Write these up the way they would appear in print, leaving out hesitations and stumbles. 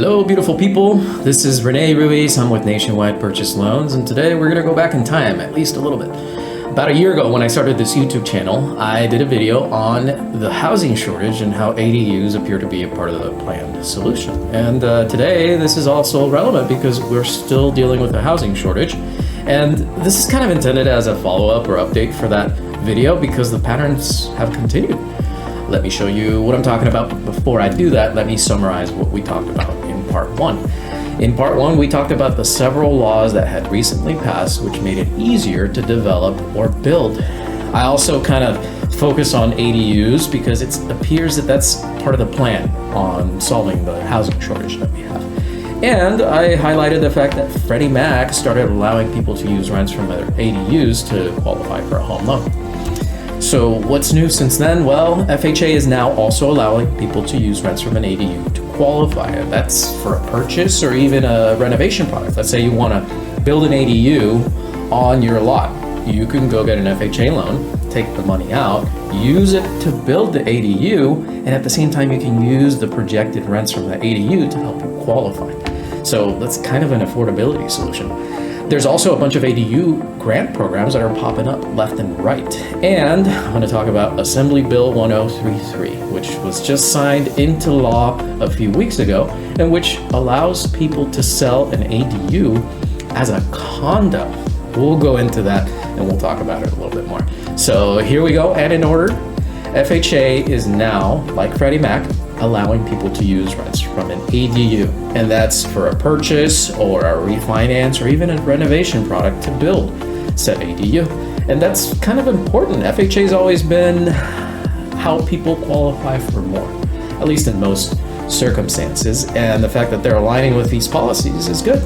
Hello, beautiful people. This is Rene Ruiz. I'm with Nationwide Purchase Loans, and today we're going to go back in time at least a little bit. About a year ago, when I started this YouTube channel, I did a video on the housing shortage and how ADUs appear to be a part of the planned solution. And today, this is also relevant because we're still dealing with a housing shortage. And this is kind of intended as a follow-up or update for that video because the patterns have continued. Let me show you what I'm talking about. Before I do that, let me summarize what we talked about in part one. In part one, we talked about the several laws that had recently passed, which made it easier to develop or build. I also kind of focus on ADUs because it appears that that's part of the plan on solving the housing shortage that we have. And I highlighted the fact that Freddie Mac started allowing people to use rents from their ADUs to qualify for a home loan. So what's new since then? Well, FHA is now also allowing people to use rents from an ADU to qualify. That's for a purchase or even a renovation product. Let's say you want to build an ADU on your lot. You can go get an FHA loan, take the money out, use it to build the ADU, and at the same time you can use the projected rents from the ADU to help you qualify. So that's kind of an affordability solution. There's also a bunch of ADU grant programs that are popping up left and right. And I'm going to talk about Assembly Bill 1033, which was just signed into law a few weeks ago, and which allows people to sell an ADU as a condo. We'll go into that and we'll talk about it a little bit more. So here we go, and in order, FHA is now, like Freddie Mac, allowing people to use rents from an ADU, and that's for a purchase or a refinance or even a renovation product to build said ADU. And that's kind of important. FHA's always been how people qualify for more, at least in most circumstances, and the fact that they're aligning with these policies is good.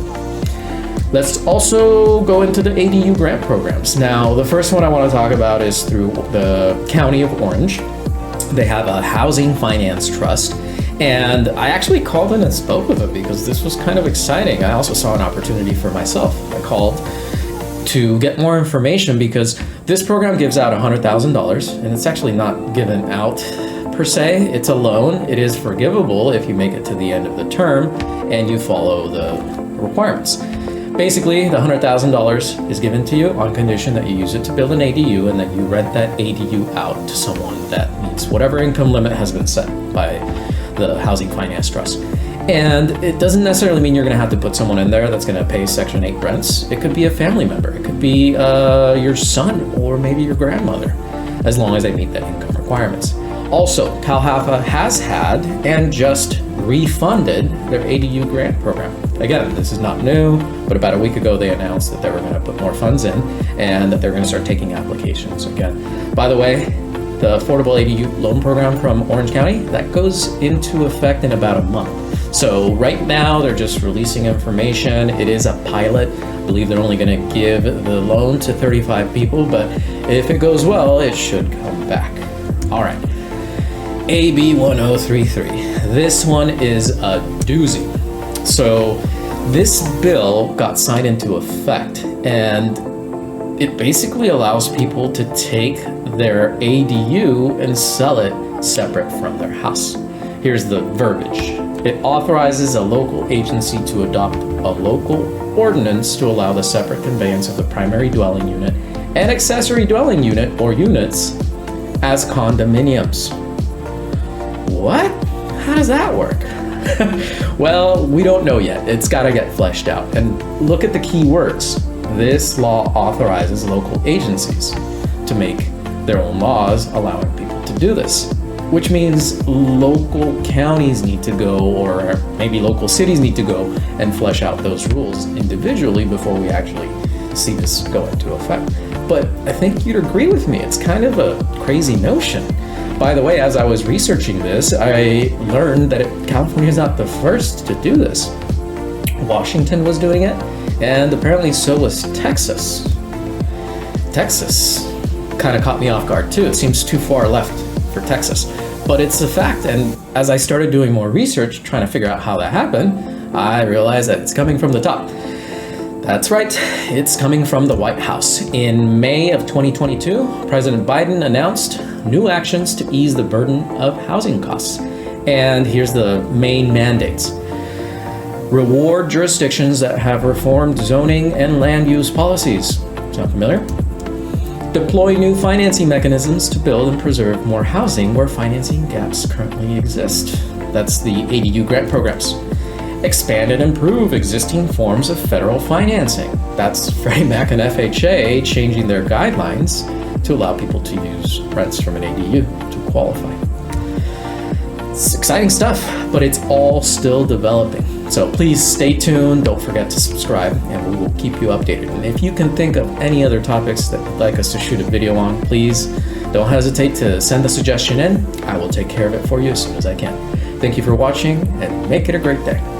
Let's also go into the ADU grant programs. Now, the first one I want to talk about is through the County of Orange. They have a housing finance trust, and I actually called in and spoke with them because this was kind of exciting. I also saw an opportunity for myself. I called to get more information because this program gives out $100,000, and it's actually not given out per se. It's a loan. It is forgivable if you make it to the end of the term and you follow the requirements. Basically, the $100,000 is given to you on condition that you use it to build an ADU and that you rent that ADU out to someone that meets whatever income limit has been set by the Housing Finance Trust. And it doesn't necessarily mean you're going to have to put someone in there that's going to pay Section 8 rents. It could be a family member. It could be your son or maybe your grandmother, as long as they meet the income requirements. Also, CalHFA has had and just refunded their ADU grant program. Again, this is not new, but about a week ago they announced that they were going to put more funds in and that they're going to start taking applications again. By the way, the Affordable ADU Loan Program from Orange County, that goes into effect in about a month. So right now they're just releasing information. It is a pilot. I believe they're only going to give the loan to 35 people, but if it goes well, it should come back. All right. AB 1033. This one is a doozy. So this bill got signed into effect, and it basically allows people to take their ADU and sell it separate from their house. Here's the verbiage. It authorizes a local agency to adopt a local ordinance to allow the separate conveyance of the primary dwelling unit and accessory dwelling unit or units as condominiums. What? How does that work? Well, we don't know yet. It's got to get fleshed out. And look at the key words. This law authorizes local agencies to make their own laws allowing people to do this, which means local counties need to go, or maybe local cities need to go and flesh out those rules individually before we actually see this go into effect. But I think you'd agree with me. It's kind of a crazy notion. By the way, as I was researching this, I learned that California is not the first to do this. Washington was doing it, and apparently so was Texas. Texas kind of caught me off guard too. It seems too far left for Texas, but it's a fact. And as I started doing more research, trying to figure out how that happened, I realized that it's coming from the top. That's right, it's coming from the White House. In May of 2022, President Biden announced new actions to ease the burden of housing costs. And here's the main mandates. Reward jurisdictions that have reformed zoning and land use policies. Sound familiar? Deploy new financing mechanisms to build and preserve more housing where financing gaps currently exist. That's the ADU grant programs. Expand and improve existing forms of federal financing. That's Freddie Mac and FHA changing their guidelines to allow people to use rents from an ADU to qualify. It's exciting stuff, but it's all still developing. So please stay tuned, don't forget to subscribe, and we will keep you updated. And if you can think of any other topics that you'd like us to shoot a video on, please don't hesitate to send a suggestion in. I will take care of it for you as soon as I can. Thank you for watching, and make it a great day.